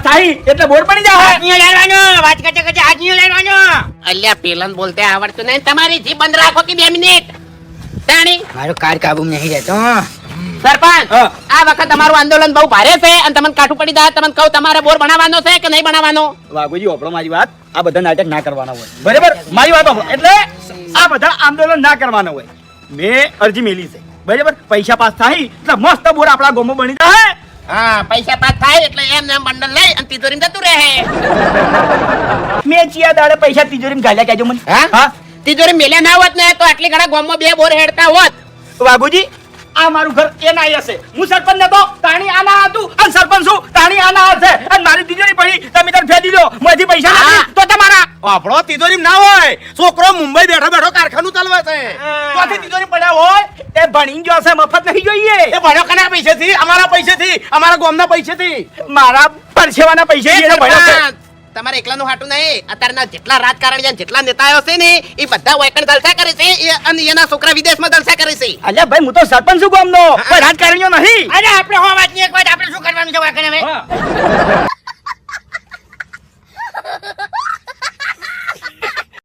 થાય એટલે બોર પડી જાય. આજનીઓ લાડવાનો વાત કરતે કરતે આજનીઓ લાડવાનો. અલ્યા પેલન બોલતે આવડતું નહીં. તમારી જીભ બંધ રાખો કે 2 મિનિટ. તાણી મારો કાર કાબુ નહીં રહેતો. સરપંચ હા. આ વખત તમારું આંદોલન બહુ ભારે છે અને તમને કાઠું પડી જાય. તમને કહું તમારે બોર બનાવવાનો છે કે નહીં બનાવવાનો? વાઘુજી ઓપડો મારી વાત, આ બધા નાટક ના કરવાના હોય. બરાબર, મારી વાત સાંભળો. એટલે આ બધા આંદોલન ના કરવાના હોય. મેં અરજી મેલી છે. બરાબર, પૈસા પાસ થાય એટલે મસ્ત બોર આપણા ગામમાં બની જાય. હા, પૈસા પાસ થાય એટલે એમ બંડલ લઈ અને તિજોરીમાં જતું રહે. મેં ચિયા દાડે પૈસા તિજોરીમાં ગાલ્યા કહેજો મને. હા? હા તિજોરી મેલ્યા ના હોત ને તો આટલી ઘણા ગામમાં 2 બોર હેડતા હોત. વાઘુજી, આ મારું ઘર એના અહીં હશે. હું સરપંચ નતો, તાણી આના હતું, અને સરપંચ છું, તાણી આના હશે. અને મારી તિજોરી પડી, તમે તાર ફેંકી દો. મોંથી પૈસા હા. નથી તો તમારા. આપણો તિજોરી ના હોય, છોકરો મુંબઈ બેઠો બેઠો કારખાનું ચાલવે છે. ચોથી તિજોરી પડ્યા હોય એ ભણી ગયો હશે, મફત નહીં જોઈએ. એ ભણ્યો કના પૈસેથી? અમારા પૈસેથી, અમારા ગામના પૈસેથી. મારા પરસેવાના પૈસે એ એને ભણ્યો છે. સરપંચ, તમારે એકલાનું હાટું નહીં. અત્યારના જેટલા રાજકારણીઓ જેટલા નેતાઓ છે ને એ બધા વૈકણ જલસા કરે છે અને એના છોકરા વિદેશમાં જલસા કરે છે. અલ્યા ભાઈ, હું તો સરપંચ છું ગામનો, કોઈ રાજકારણીઓ નહીં. અરે આપણે હો વાતની એક વાત આપણે શું કરવાનું છે વાકણ હવે?